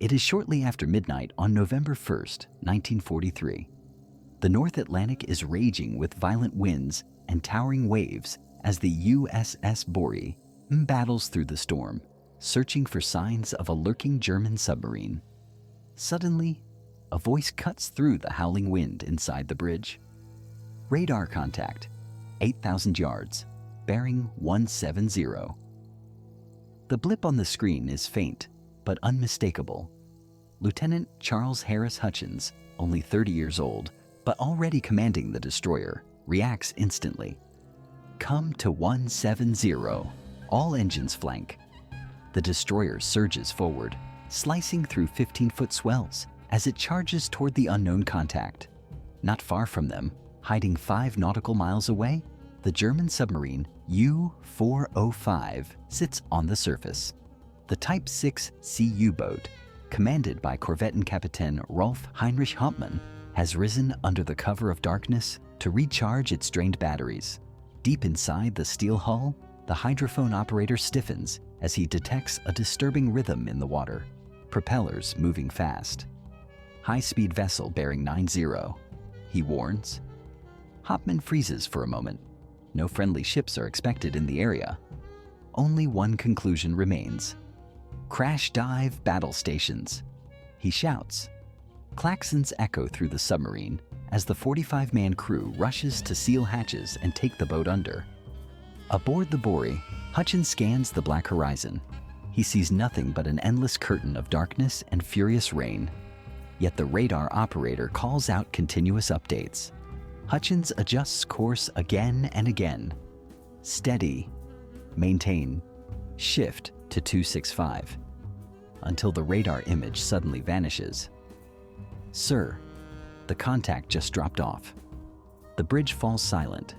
It is shortly after midnight on November 1st, 1943. The North Atlantic is raging with violent winds and towering waves as the USS Borie battles through the storm, searching for signs of a lurking German submarine. Suddenly, a voice cuts through the howling wind inside the bridge. Radar contact, 8,000 yards, bearing 170. The blip on the screen is faint, but unmistakable. Lieutenant Charles Harris Hutchins, only 30 years old, but already commanding the destroyer, reacts instantly. Come to 170. All engines flank. The destroyer surges forward, slicing through 15-foot swells as it charges toward the unknown contact. Not far from them, hiding 5 nautical miles away, the German submarine U-405 sits on the surface. The Type 6 Sea U-boat, commanded by Korvettenkapitän Rolf Heinrich Hauptmann, has risen under the cover of darkness to recharge its drained batteries. Deep inside the steel hull, the hydrophone operator stiffens as he detects a disturbing rhythm in the water, propellers moving fast. High-speed vessel bearing 90, he warns. Hauptmann freezes for a moment. No friendly ships are expected in the area. Only one conclusion remains. Crash dive battle stations, he shouts. Klaxons echo through the submarine as the 45-man crew rushes to seal hatches and take the boat under. Aboard the Borie, Hutchins scans the black horizon. He sees nothing but an endless curtain of darkness and furious rain. Yet the radar operator calls out continuous updates. Hutchins adjusts course again and again. Steady, maintain, shift to 265, until the radar image suddenly vanishes. Sir, the contact just dropped off. The bridge falls silent.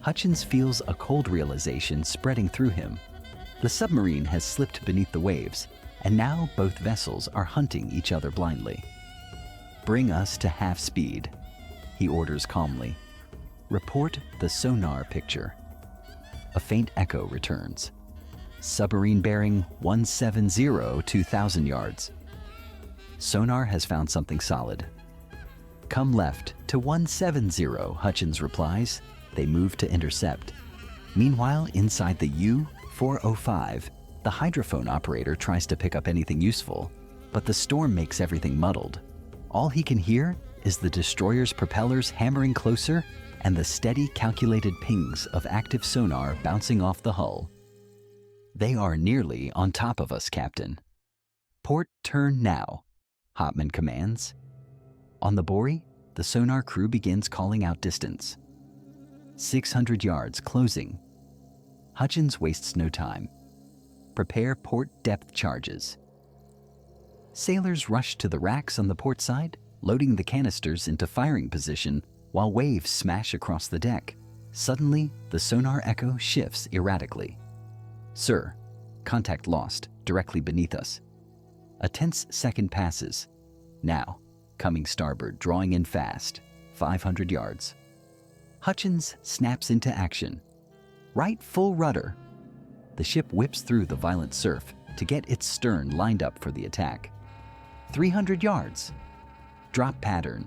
Hutchins feels a cold realization spreading through him. The submarine has slipped beneath the waves, and now both vessels are hunting each other blindly. Bring us to half speed, he orders calmly. Report the sonar picture. A faint echo returns. Submarine bearing 170, 2,000 yards. Sonar has found something solid. Come left to 170, Hutchins replies. They move to intercept. Meanwhile, inside the U-405, the hydrophone operator tries to pick up anything useful, but the storm makes everything muddled. All he can hear is the destroyer's propellers hammering closer and the steady, calculated pings of active sonar bouncing off the hull. They are nearly on top of us, Captain. Port turn now, Hauptmann commands. On the Borie, the sonar crew begins calling out distance. 600 yards closing. Hutchins wastes no time. Prepare port depth charges. Sailors rush to the racks on the port side, loading the canisters into firing position while waves smash across the deck. Suddenly, the sonar echo shifts erratically. Sir, contact lost, directly beneath us. A tense second passes. Now, coming starboard, drawing in fast, 500 yards. Hutchins snaps into action. Right full rudder. The ship whips through the violent surf to get its stern lined up for the attack. 300 yards. Drop pattern.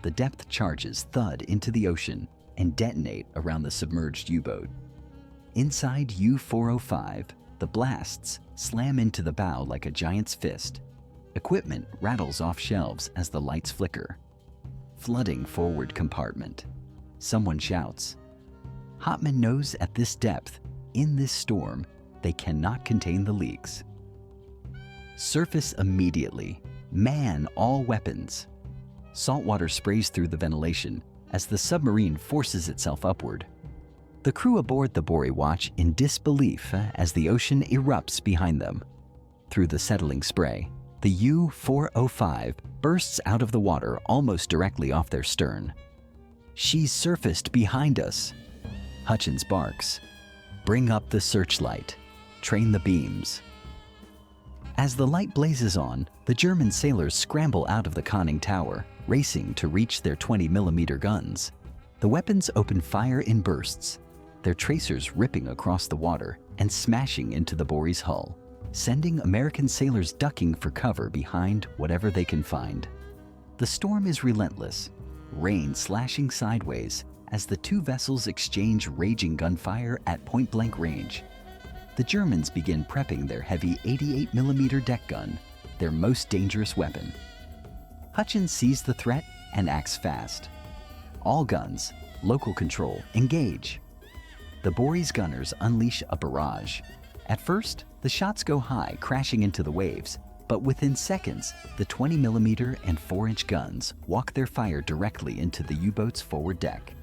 The depth charges thud into the ocean and detonate around the submerged U-boat. Inside U-405, the blasts slam into the bow like a giant's fist. Equipment rattles off shelves as the lights flicker. Flooding forward compartment. Someone shouts. Hauptmann knows at this depth, in this storm, they cannot contain the leaks. Surface immediately. Man all weapons. Saltwater sprays through the ventilation as the submarine forces itself upward. The crew aboard the Borie watch in disbelief as the ocean erupts behind them. Through the settling spray, the U-405 bursts out of the water almost directly off their stern. She's surfaced behind us. Hutchins barks. Bring up the searchlight. Train the beams. As the light blazes on, the German sailors scramble out of the conning tower, racing to reach their 20mm guns. The weapons open fire in bursts, their tracers ripping across the water and smashing into the Borie's hull. sending American sailors ducking for cover behind whatever they can find. The storm is relentless, rain slashing sideways as the two vessels exchange raging gunfire at point-blank range. The Germans begin prepping their heavy 88mm deck gun, their most dangerous weapon. Hutchins sees the threat and acts fast. All guns, local control, engage. The Borie's gunners unleash a barrage. At first, the shots go high, crashing into the waves, but within seconds, the 20mm and 4-inch guns walk their fire directly into the U-boat's forward deck.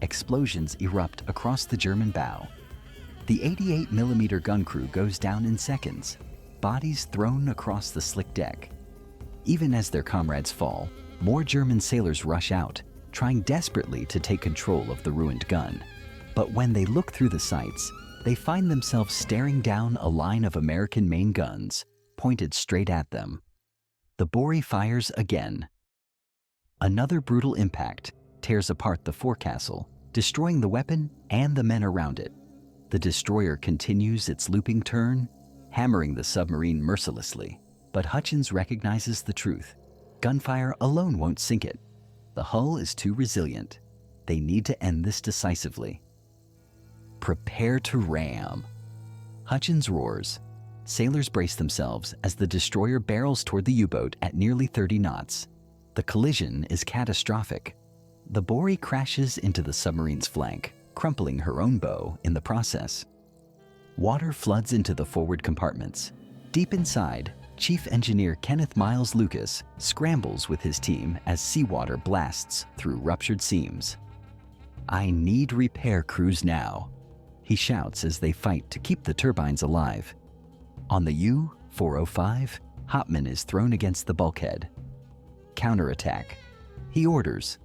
Explosions erupt across the German bow. The 88mm gun crew goes down in seconds, bodies thrown across the slick deck. Even as their comrades fall, more German sailors rush out, trying desperately to take control of the ruined gun. But when they look through the sights, they find themselves staring down a line of American main guns, pointed straight at them. The Borie fires again. Another brutal impact tears apart the forecastle, destroying the weapon and the men around it. The destroyer continues its looping turn, hammering the submarine mercilessly. But Hutchins recognizes the truth. Gunfire alone won't sink it. The hull is too resilient. They need to end this decisively. Prepare to ram. Hutchins roars. Sailors brace themselves as the destroyer barrels toward the U-boat at nearly 30 knots. The collision is catastrophic. The Borie crashes into the submarine's flank, crumpling her own bow in the process. Water floods into the forward compartments. Deep inside, Chief Engineer Kenneth Miles Lucas scrambles with his team as seawater blasts through ruptured seams. "I need repair crews now," he shouts as they fight to keep the turbines alive. On the U-405, Hopman is thrown against the bulkhead. "Counterattack," he orders.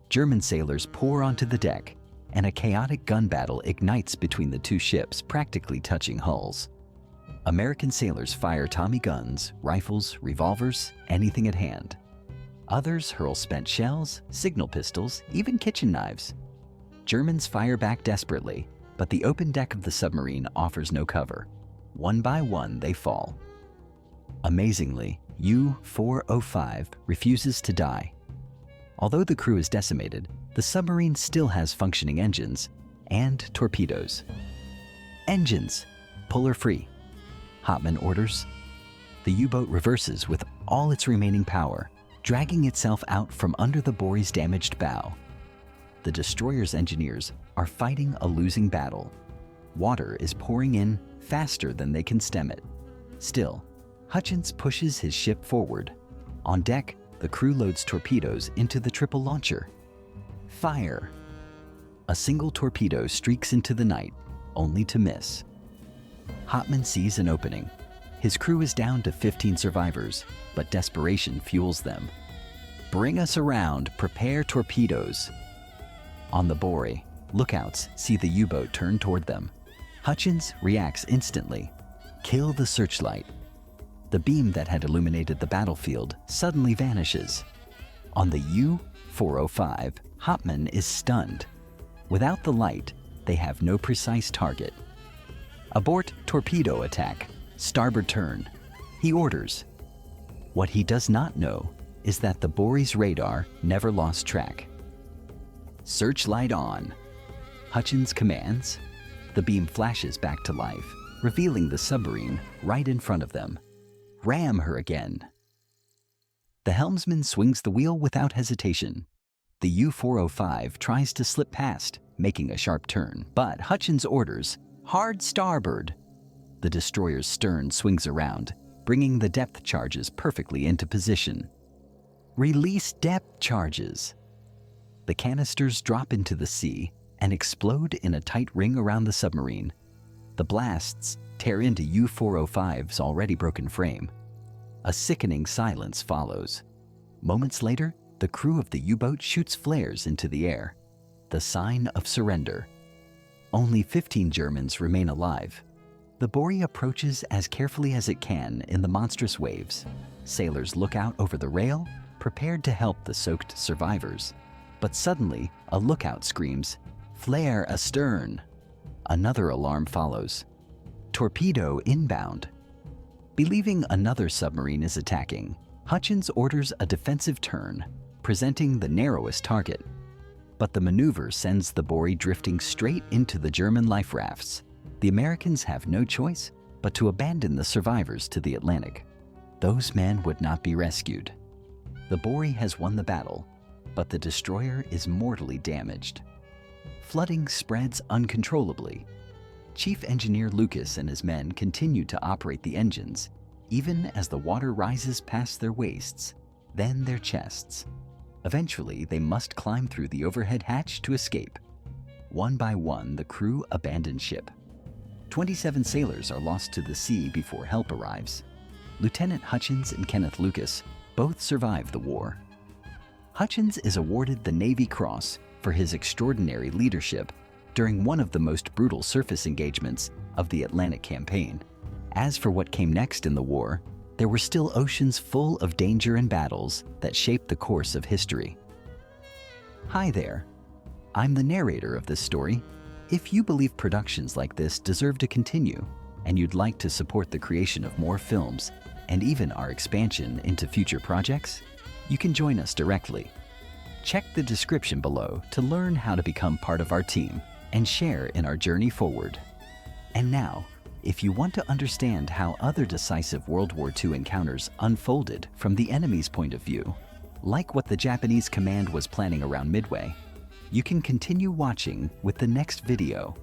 German sailors pour onto the deck, and a chaotic gun battle ignites between the two ships, practically touching hulls. American sailors fire Tommy guns, rifles, revolvers, anything at hand. Others hurl spent shells, signal pistols, even kitchen knives. Germans fire back desperately, but the open deck of the submarine offers no cover. One by one, they fall. Amazingly, U-405 refuses to die. Although the crew is decimated, the submarine still has functioning engines and torpedoes. "Engines, pull her free," Hopman orders. The U-boat reverses with all its remaining power, dragging itself out from under the Borie's damaged bow. The destroyer's engineers are fighting a losing battle. Water is pouring in faster than they can stem it. Still, Hutchins pushes his ship forward. On deck, the crew loads torpedoes into the triple launcher. Fire! A single torpedo streaks into the night, only to miss. Hopman sees an opening. His crew is down to 15 survivors, but desperation fuels them. "Bring us around, prepare torpedoes." On the Borie, lookouts see the U-boat turn toward them. Hutchins reacts instantly. Kill the searchlight. The beam that had illuminated the battlefield suddenly vanishes. On the U-405, Hopman is stunned. Without the light, they have no precise target. "Abort torpedo attack. Starboard turn," he orders. What he does not know is that the Borie's radar never lost track. "Searchlight on," Hutchins commands. The beam flashes back to life, revealing the submarine right in front of them. Ram her again. The helmsman swings the wheel without hesitation. The U-405 tries to slip past, making a sharp turn, but Hutchins orders, "Hard starboard." The destroyer's stern swings around, bringing the depth charges perfectly into position. "Release depth charges." The canisters drop into the sea and explode in a tight ring around the submarine. The blasts tear into U-405's already broken frame. A sickening silence follows. Moments later, the crew of the U-boat shoots flares into the air, the sign of surrender. Only 15 Germans remain alive. The Borie approaches as carefully as it can in the monstrous waves. Sailors look out over the rail, prepared to help the soaked survivors. But suddenly, a lookout screams, "Flare astern!" Another alarm follows. "Torpedo inbound!" Believing another submarine is attacking, Hutchins orders a defensive turn, presenting the narrowest target. But the maneuver sends the Borie drifting straight into the German life rafts. The Americans have no choice but to abandon the survivors to the Atlantic. Those men would not be rescued. The Borie has won the battle, but the destroyer is mortally damaged. Flooding spreads uncontrollably. Chief Engineer Lucas and his men continue to operate the engines, even as the water rises past their waists, then their chests. Eventually, they must climb through the overhead hatch to escape. One by one, the crew abandon ship. 27 sailors are lost to the sea before help arrives. Lieutenant Hutchins and Kenneth Lucas both survive the war. Hutchins is awarded the Navy Cross for his extraordinary leadership during one of the most brutal surface engagements of the Atlantic campaign. As for what came next in the war, there were still oceans full of danger and battles that shaped the course of history. Hi there. I'm the narrator of this story. If you believe productions like this deserve to continue, and you'd like to support the creation of more films and even our expansion into future projects, you can join us directly. Check the description below to learn how to become part of our team and share in our journey forward. And now, if you want to understand how other decisive World War II encounters unfolded from the enemy's point of view, like what the Japanese command was planning around Midway, you can continue watching with the next video